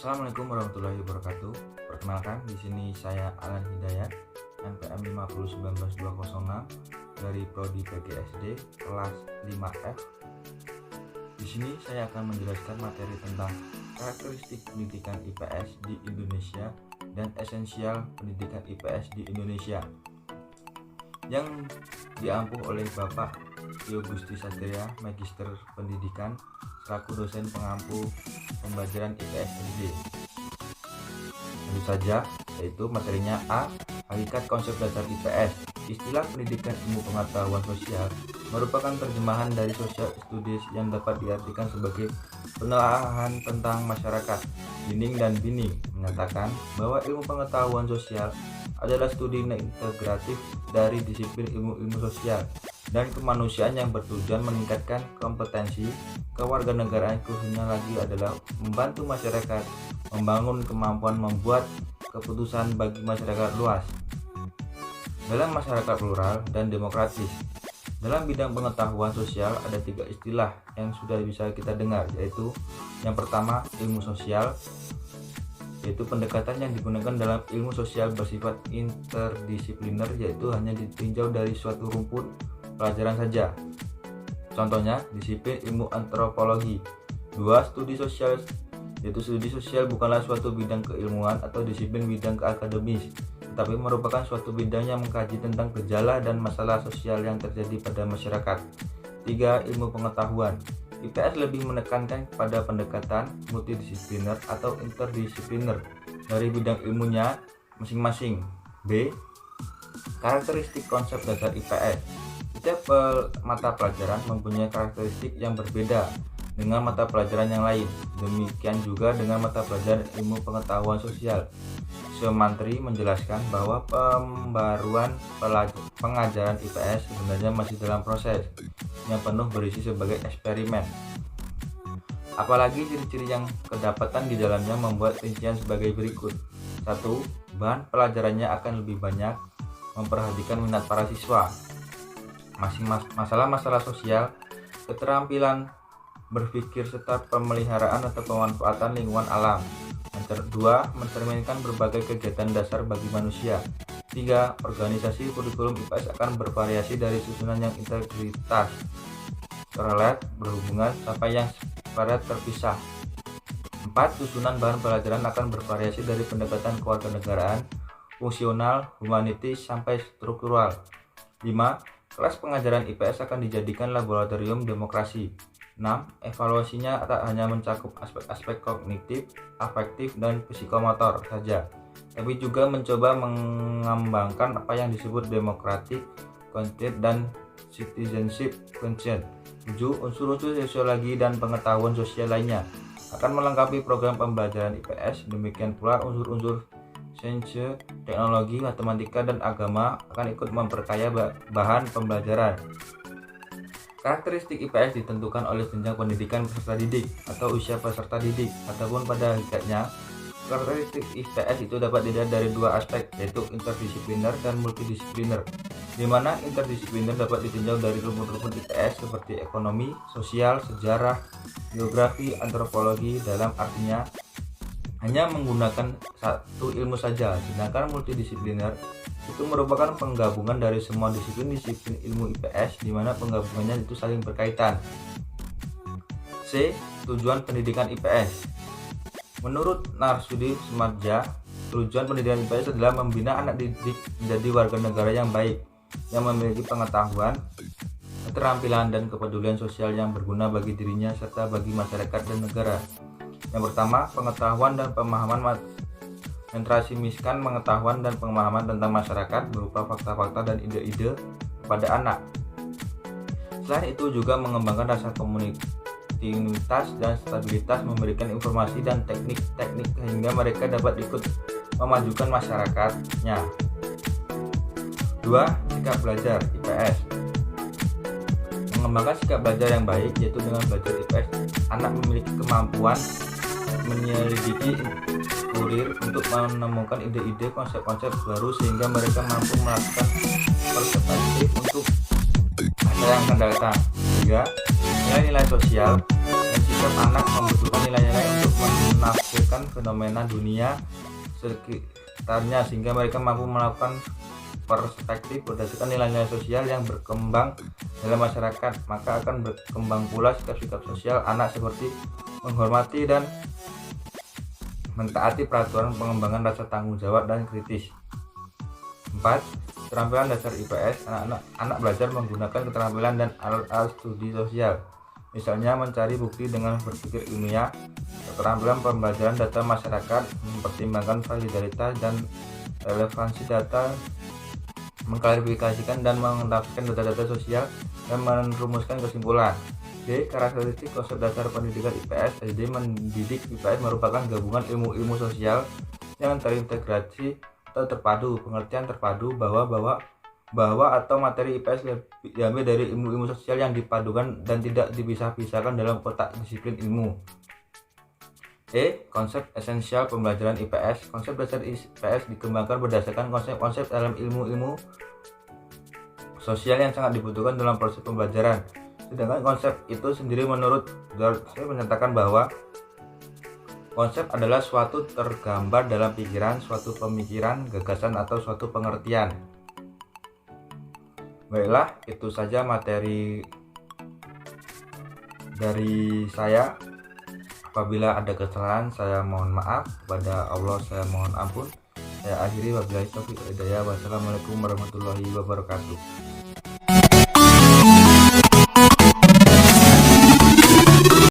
Assalamualaikum warahmatullahi wabarakatuh. Perkenalkan, di sini saya Alan Hidayat, NPM 5019206 dari Prodi PGSD kelas 5F. Di sini saya akan menjelaskan materi tentang karakteristik pendidikan IPS di Indonesia dan esensial pendidikan IPS di Indonesia yang diampu oleh Bapak Tio Gusti Satria, Magister Pendidikan, selaku dosen pengampu pembelajaran IPS SD. Tentu saja, yaitu materinya A. Hakikat konsep dasar IPS. Istilah pendidikan ilmu pengetahuan sosial merupakan terjemahan dari social studies yang dapat diartikan sebagai penelaahan tentang masyarakat. Bining dan Bining menyatakan bahwa ilmu pengetahuan sosial adalah studi integratif dari disiplin ilmu-ilmu sosial dan kemanusiaan yang bertujuan meningkatkan kompetensi kewarganegaraan, khususnya lagi adalah membantu masyarakat membangun kemampuan membuat keputusan bagi masyarakat luas dalam masyarakat plural dan demokratis. Dalam bidang pengetahuan sosial ada 3 istilah yang sudah bisa kita dengar, yaitu yang pertama ilmu sosial, yaitu pendekatan yang digunakan dalam ilmu sosial bersifat interdisipliner, yaitu hanya ditinjau dari suatu rumput pelajaran saja. Contohnya disiplin ilmu antropologi. 2. Studi sosial, yaitu studi sosial bukanlah suatu bidang keilmuan atau disiplin bidang keakademis, tetapi merupakan suatu bidang yang mengkaji tentang gejala dan masalah sosial yang terjadi pada masyarakat. 3. Ilmu pengetahuan. IPS lebih menekankan pada pendekatan multidisipliner atau interdisipliner dari bidang ilmunya masing-masing. B. Karakteristik konsep dasar IPS. Setiap mata pelajaran mempunyai karakteristik yang berbeda dengan mata pelajaran yang lain. Demikian juga dengan mata pelajaran ilmu pengetahuan sosial. Sumantri menjelaskan bahwa pembaruan pengajaran IPS sebenarnya masih dalam proses yang penuh berisi sebagai eksperimen. Apalagi ciri-ciri yang kedapatan di dalamnya membuat rincian sebagai berikut. 1. Bahan pelajarannya akan lebih banyak memperhatikan minat para siswa, masalah-masalah sosial, keterampilan berpikir, serta pemeliharaan atau pemanfaatan lingkungan alam. 2. Mencerminkan berbagai kegiatan dasar bagi manusia. 3. Organisasi kurikulum IPS akan bervariasi dari susunan yang integritas, korelate, berhubungan, sampai yang separat terpisah. 4. Susunan bahan pelajaran akan bervariasi dari pendekatan kewarganegaraan, fungsional, humanitis, sampai struktural. 5. Kelas pengajaran IPS akan dijadikan laboratorium demokrasi. 6. Evaluasinya tak hanya mencakup aspek-aspek kognitif, afektif, dan psikomotor saja, tapi juga mencoba mengembangkan apa yang disebut democratic conscience dan citizenship conscience. 7. Unsur-unsur sosiologi dan pengetahuan sosial lainnya akan melengkapi program pembelajaran IPS. Demikian pula unsur-unsur sains, teknologi, matematika, dan agama akan ikut memperkaya bahan pembelajaran. Karakteristik IPS ditentukan oleh jenjang pendidikan peserta didik atau usia peserta didik, ataupun pada hakikatnya karakteristik IPS itu dapat dilihat dari 2 aspek, yaitu interdisipliner dan multidisipliner, di mana interdisipliner dapat ditinjau dari rumpun-rumpun IPS seperti ekonomi, sosial, sejarah, geografi, antropologi, dalam artinya hanya menggunakan satu ilmu saja. Sedangkan multidisipliner itu merupakan penggabungan dari semua disiplin ilmu IPS, di mana penggabungannya itu saling berkaitan. C. Tujuan pendidikan IPS. Menurut Narsudi Smartja, tujuan pendidikan IPS adalah membina anak didik menjadi warga negara yang baik, yang memiliki pengetahuan, keterampilan, dan kepedulian sosial yang berguna bagi dirinya serta bagi masyarakat dan negara. Yang pertama, pengetahuan dan pemahaman. Mentransmisikan pengetahuan dan pemahaman tentang masyarakat berupa fakta-fakta dan ide-ide kepada anak. Selain itu juga mengembangkan rasa komunitas dan stabilitas, memberikan informasi dan teknik-teknik sehingga mereka dapat ikut memajukan masyarakatnya. 2. Sikap belajar IPS. Mengembangkan sikap belajar yang baik, yaitu dengan belajar IPS anak memiliki kemampuan menyelidiki kurir untuk menemukan ide-ide, konsep-konsep baru, sehingga mereka mampu melakukan perspektif untuk masa yang akan datang. 3. Nilai-nilai sosial dan sikap anak membutuhkan nilai-nilai untuk menafsirkan memperhatikan fenomena dunia sekitarnya sehingga mereka mampu melakukan perspektif berdasarkan nilai-nilai sosial yang berkembang dalam masyarakat. Maka akan berkembang pula sikap-sikap sosial anak seperti menghormati dan mentaati peraturan, pengembangan rasa tanggung jawab dan kritis. 4. Keterampilan dasar IPS. Anak belajar menggunakan keterampilan dan alat-alat studi sosial, misalnya mencari bukti dengan berpikir ilmiah, keterampilan pembelajaran data masyarakat, mempertimbangkan validitas dan relevansi data, mengklarifikasikan dan menafsirkan data-data sosial, dan merumuskan kesimpulan. D. Karakteristik konsep dasar pendidikan IPS. SD mendidik IPS merupakan gabungan ilmu-ilmu sosial yang terintegrasi atau terpadu. Pengertian terpadu bahwa atau materi IPS diambil dari ilmu-ilmu sosial yang dipadukan dan tidak dipisah-pisahkan dalam kotak disiplin ilmu. E. Konsep esensial pembelajaran IPS. Konsep dasar IPS dikembangkan berdasarkan konsep-konsep dalam ilmu-ilmu sosial yang sangat dibutuhkan dalam proses pembelajaran. Sedangkan konsep itu sendiri menurut George menyatakan bahwa konsep adalah suatu tergambar dalam pikiran, suatu pemikiran, gagasan, atau suatu pengertian. Baiklah, itu saja materi dari saya. Apabila ada kesalahan, saya mohon maaf. Kepada Allah saya mohon ampun. Saya akhiri, wabillahi taufiq wal hidayah. Wassalamualaikum warahmatullahi wabarakatuh.